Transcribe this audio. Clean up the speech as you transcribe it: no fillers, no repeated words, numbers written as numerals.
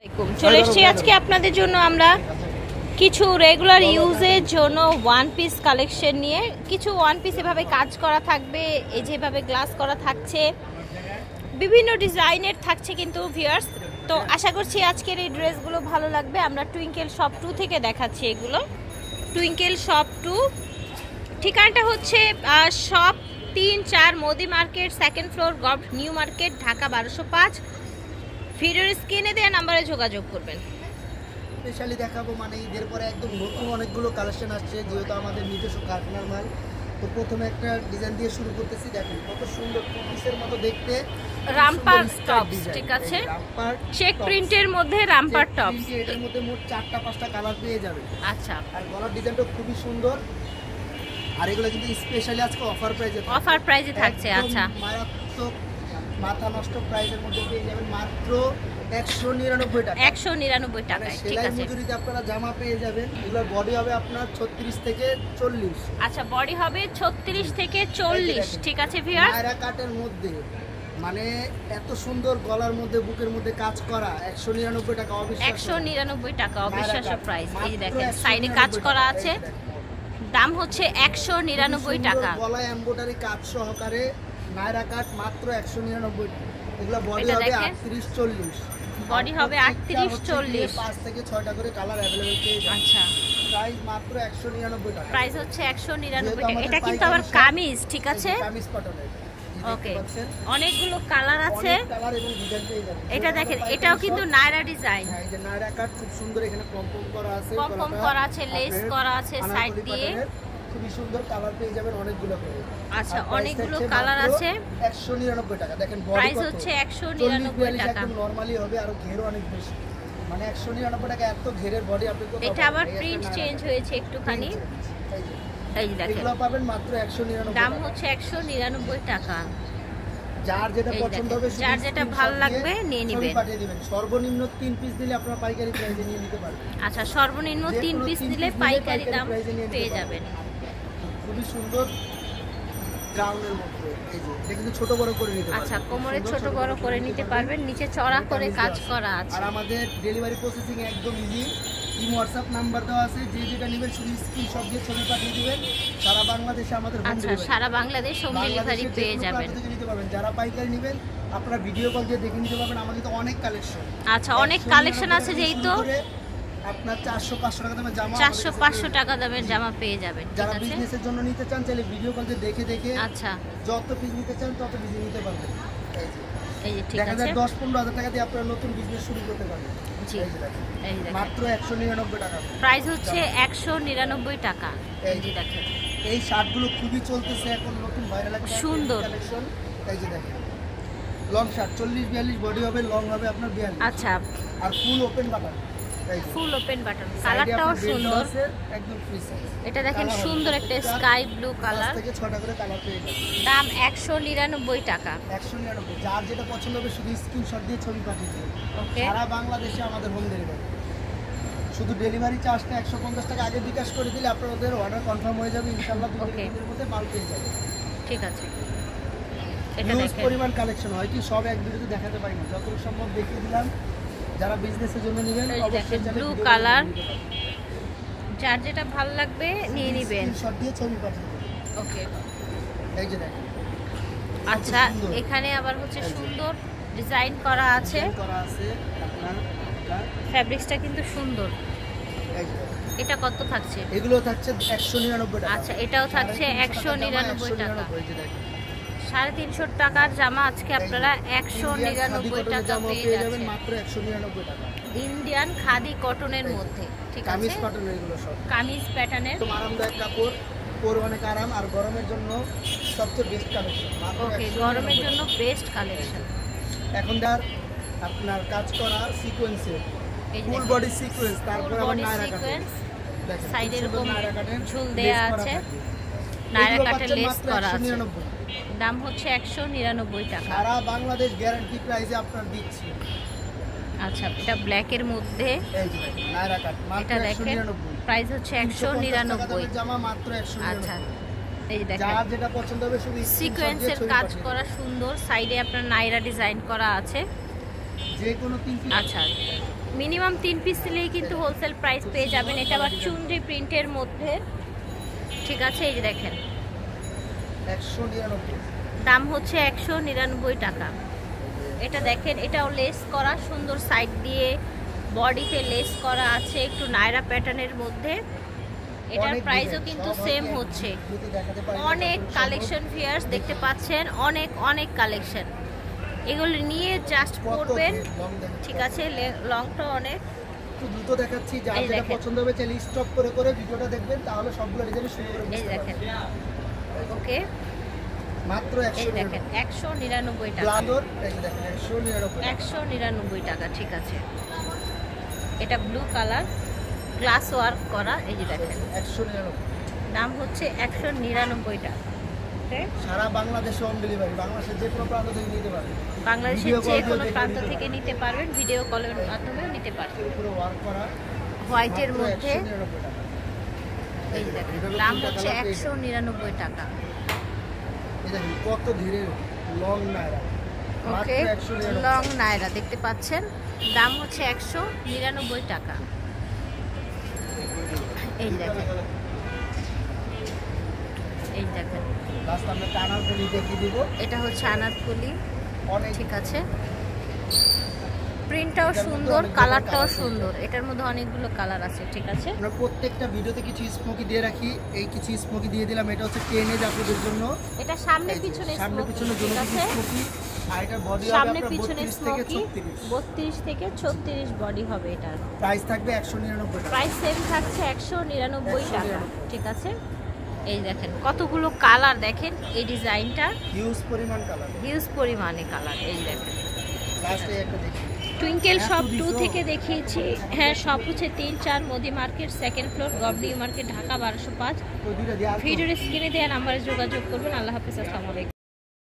চলে এসেছি আজকে আপনাদের জন্য আমরা কিছু রেগুলার ইউজের জন্য ওয়ান পিস কালেকশন নিয়ে। কিছু ওয়ান পিস এভাবে কাজ করা থাকবে, এই যেভাবে গ্লাস করা থাকছে, বিভিন্ন ডিজাইনের থাকছে কিন্তু ভিউয়ার্স। তো আশা করছি আজকের এই ড্রেসগুলো ভালো লাগবে। আমরা টুইঙ্কেল শপ 2 থেকে দেখাচ্ছি এগুলো। টুইঙ্কেল শপ 2 ঠিকানাটা হচ্ছে shop 3-4 Modi market, second floor, government new market, Dhaka 1205। ভিডিওর স্ক্রিনে দেওয়া নাম্বারে যোগাযোগ করবেন। স্পেশালি দেখাবো মানে ঈদের পরে একদম নতুন অনেকগুলো কালেকশন আসছে, যেহেতু আমাদের নিজস্ব কারখানার মাল। তো প্রথমে একটা ডিজাইন দিয়ে শুরু করতেছি। দেখুন কত সুন্দর পিসের মতো দেখতে, রামপার টপস, ঠিক আছে, চেক প্রিন্টের মধ্যে রামপার টপস। এটার মধ্যে মোট 4টা-5টা কালার পেয়ে যাবেন। আচ্ছা, আর গলার ডিজাইনটা খুবই সুন্দর। আর এগুলো কিন্তু স্পেশালি আজকে অফার প্রাইজে থাকছে। আচ্ছা, মারাত্মক মাথা নষ্ট প্রাইসের মধ্যে পেয়ে যাবেন মাত্র 199 টাকা। 199 টাকায়, ঠিক আছে। মজুরিতে আপনারা জামা পেয়ে যাবেন। এগুলোর বডি হবে আপনার 36 থেকে 40। আচ্ছা, বডি হবে 36 থেকে 40, ঠিক আছে ভিউয়ার্স। নায়রা কাটের মধ্যে মানে এত সুন্দর গলার মধ্যে বুকের মধ্যে কাজ করা 199 টাকা। 199 টাকা অবিশ্বাস্য প্রাইস। এই দেখেন সাইডে কাজ করা আছে, দাম হচ্ছে 199 টাকা। গলায় এমব্রয়ডারি কাজ সহকারে নায়রা কাট মাত্র 199 টাকা। এগুলো বডি হবে 38-40। বডি হবে 38-40। 5 থেকে 6টা করে কালার अवेलेबल পেয়ে যাবেন। আচ্ছা, প্রাইস মাত্র 199 টাকা। প্রাইস হচ্ছে 199 টাকা। এটা কিন্তু আবার কামিজ, ঠিক আছে, কামিজ কটনের। ওকে, অনেকগুলো কালার আছে। কালার এবং ডিজাইন পেয়ে যাবেন। এটা দেখেন, এটাও কিন্তু নায়রা ডিজাইন। হ্যাঁ, এই যে নায়রা কাট খুব সুন্দর, এখানে পম করা আছে, পম করা আছে, লেস করা আছে সাইড দিয়ে। খুবই সুন্দর কালার পেয়ে যাবেন অনেকগুলো করে। আচ্ছা, অনেকগুলো কালার আছে। 199 টাকা। দেখেন বডি প্রাইস হচ্ছে 199 টাকা। একদম নরমালি হবে, আর ঘেরও অনেক বেশি। মানে 199 টাকা এত ঘেরের বডি আপনি কোথাও এটা আবার প্রিন্ট চেঞ্জ হয়েছে একটুখানি। এই যে দেখেন, এগুলো পাবেন মাত্র 199 দাম হচ্ছে 199 টাকা। যার যেটা পছন্দ হবে, যার যেটা ভালো লাগবে নিয়ে নেবেন। পাঠিয়ে দিবেন। সর্বনিম্ন 3 পিস দিলে আপনারা পাইকারি প্রাইসে নিয়ে নিতে পারবেন। আচ্ছা, সর্বনিম্ন 3 পিস দিলে পাইকারি দাম পেয়ে যাবেন। খুবই সুন্দর গাউনের মধ্যে। এই যে এটা কিন্তু ছোট বড় করে নিতে পারবেন। আচ্ছা, কোমরে ছোট বড় করে নিতে পারবেন, নিচে চড়া করে কাজ করা আছে। আর আমাদের ডেলিভারি প্রসেসিং একদম ইজি। হোয়াটসঅ্যাপ নাম্বার দেওয়া আছে, যে যেটা নেবেন শুধু স্ক্রিনশট দিয়ে ছবি পাঠিয়ে দিবেন। সারা বাংলাদেশে আমাদের হোম আচ্ছা, ডেলিভারি। সারা বাংলাদেশ হোম ডেলিভারি পেয়ে যাবেন। নিতে পারবেন। যারা পাইকারি নেবেন আপনারা ভিডিও কল দিয়ে দেখে নিতে পারবেন। আমাদের তো অনেক কালেকশন। আচ্ছা, অনেক কালেকশন আছে, যেই তো আপনার 400-500 টাকা দামের জামা, 400-500 টাকা দামের জামা পেয়ে যাবেন, ঠিক যারা আছে। বিজনেসের জন্য নিতে চান চাইলে ভিডিও কল দিয়ে দেখে আচ্ছা, যত পিস নিতে চান তত পিস নিতে পারবেন। এই যে ঠিক দেখা আছে, যায় 10-15 হাজার টাকা দিয়ে আপনারা নতুন বিজনেস শুরু করতে পারবেন। জি, এই দেখেন মাত্র 199 টাকা। প্রাইস হচ্ছে 199 টাকা। এই যে দেখেন, এই শার্টগুলো খুবই চলতেছে এখন, নতুন ভাইরাল একটা সুন্দর কালেকশন। এই যে দেখেন লং শার্ট 40-42 বডি হবে, লং হবে আপনার 42। আচ্ছা, আর full open button. Full open button, কালারটাও সুন্দর, একদম ফ্রি সাইজ। এটা দেখেন সুন্দর একটা স্কাই ব্লু কালার। 5 থেকে 6টা করে কালার পেয়ে যাবেন। দাম 199 টাকা। 199। যার যেটা পছন্দ হবে শুধু স্ক্রিনশট দিয়ে ছবি পাঠিয়ে দিন। ওকে, সারা বাংলাদেশে আমাদের হোম ডেলিভারি। শুধু ডেলিভারি চার্জটা 150 টাকা আগে বিকাশ করে দিলে আপনাদের অর্ডার কনফার্ম হয়ে যাবে। ইনশাআল্লাহ 2 দিনের মধ্যে মাল পেয়ে যাবে। ঠিক আছে, এটা হিউজ দেখেন পরিমাণ কালেকশন হয় কি সব এক ভিডিওতে দেখাতে পারি না, যতটুকু সম্ভব দেখিয়ে দিলাম। যারা বিজনেসের জন্য নেবেন অবশ্যই ব্লু কালার, যার যেটা ভালো লাগবে নিয়ে নেবেন। স্ক্রিনশট দিয়ে ছবি পাঠিয়ে দিন। ওকে, এই যে দেখেন। আচ্ছা, এখানে আবার হচ্ছে সুন্দর ডিজাইন করা আছে, আপনার ফ্যাব্রিক্সটা কিন্তু সুন্দর। এই যে এটা কত থাকছে? এগুলো থাকছে 199 টাকা। আচ্ছা, এটাও থাকছে 199 টাকা। এই যে দেখেন 350 টাকার জামা আজকে আপনারা 199 টাকা পেয়ে যাবেন, মাত্র 199 টাকা। ইন্ডিয়ান খাদি কটনের মধ্যে, ঠিক আছে, কামিজ কটনের এগুলো সব কামিজ প্যাটার্নের, তো আরামদায়ক কাপড়, পরে অনেক আরাম। আর গরমের জন্য সবচেয়ে বেস্ট কালেকশন। ওকে, গরমের জন্য বেস্ট কালেকশন। এখন আপনার কাজ করা সিকোয়েন্সে ফুল বডি সিকোয়েন্স, তারপর আবার নায়রা কাট, সাইডে এরকম ঝুল দেয়া আছে, নায়রা কাটের লেস করা আছে। দাম হচ্ছে 199 টাকা। সারা বাংলাদেশ গ্যারান্টি প্রাইসে আপনার দিচ্ছি। আচ্ছা, এটা ব্ল্যাক এর মধ্যে, এই যে নায়রা কাট মাত্র 199। প্রাইস হচ্ছে 199 জামা মাত্র 199। আচ্ছা, এই যে দেখেন যার যেটা পছন্দ হবে শুধু সিকোয়েন্সের কাজ করা সুন্দর, সাইডে আপনার নায়রা ডিজাইন করা আছে। যে কোনো 3 পিস। আচ্ছা, মিনিমাম 3 পিস নিলেই কিন্তু হোলসেল প্রাইস পেয়ে যাবেন। এটা আবার চুনরি প্রিন্টের মধ্যে, ঠিক আছে। এই যে দেখেন 199, দাম হচ্ছে 199 টাকা। এটা দেখেন, এটাও লেস করা, সুন্দর সাইড দিয়ে বডিতে লেস করা আছে, একটু নায়রা প্যাটার্নের মধ্যে। এটার প্রাইসও কিন্তু সেম হচ্ছে। অনেক কালেকশন ভিউয়ার্স দেখতে পাচ্ছেন, অনেক অনেক কালেকশন। এগুলো নিয়ে জাস্ট পরবেন, ঠিক আছে। লংটা অনেক একটু দ্রুত দেখাচ্ছি, যার যেটা পছন্দ হবে চাইলে স্টপ করে করে ভিডিওটা দেখবেন, তাহলে সবগুলো ডিজাইন সুন্দর করে বুঝতে পারবেন। ওকে, মাত্র 199 টাকা। ব্লাউজর এই দেখেন 199 টাকা, ঠিক আছে। এটা ব্লু কালার, গ্লাস ওয়ার্ক করা, এই যে দেখেন 199, দাম হচ্ছে 199 টাকা। সারা বাংলাদেশে হোম ডেলিভারি, বাংলাদেশের যে কোনো প্রান্ত থেকে নিতে পারবেন। বাংলাদেশের যে কোনো প্রান্ত থেকে নিতে পারবেন, ভিডিও কলের মাধ্যমে নিতে পারবেন। পুরো ওয়ার্ক করা হোয়াইটের মধ্যে, 199 টাকা। এই দেখেন দাম হচ্ছে 199 টাকা। এই দেখেন কত ধীরে লং নায়রা, ওকে, লং নায়রা দেখতে পাচ্ছেন, দাম হচ্ছে 199 টাকা। এই দেখেন, এই দেখেন, লাস্ট আমরা আনারকলি দেখিয়ে দিব। এটা হচ্ছে আনারকলি, অনেক ঠিক আছে। প্রিন্টটাও সুন্দর, কালারটাও সুন্দর, এটার মধ্যে অনেকগুলো কালার আছে, ঠিক আছে। আমরা প্রত্যেকটা ভিডিওতে কিছু স্মোকি দিয়ে রাখি, এই কিছু স্মোকি দিয়ে দিলাম। এটা হচ্ছে 10 এজ আপনাদের জন্য, এটা সামনে পিছনে সামনে পিছনে জন্য স্মোকি, আর এটার বডি হবে সামনে আপনার পিছনে 32 থেকে স্মোকি, 32 থেকে 36 বডি হবে এটার। প্রাইস থাকবে 199 টাকা। প্রাইস সেম থাকছে 199 টাকা, ঠিক আছে। এই দেখেন কতগুলো কালার, দেখেন এই ডিজাইনটা হিউজ পরিমাণ কালার, হিউজ পরিমাণে কালার। এই দেখেন লাস্টে একটা দেখি টুইঙ্কেল শপ 2 থেকে দেখিয়েছি। হ্যাঁ, শপ হচ্ছে 3-4 Modi market, second floor, government market, Dhaka 1205। ওই দুইটা দিয়ে ভিডিওর স্ক্রিনে দেওয়া নাম্বারে যোগাযোগ করবেন। আল্লাহ হাফেজ, আসসালামু আলাইকুম।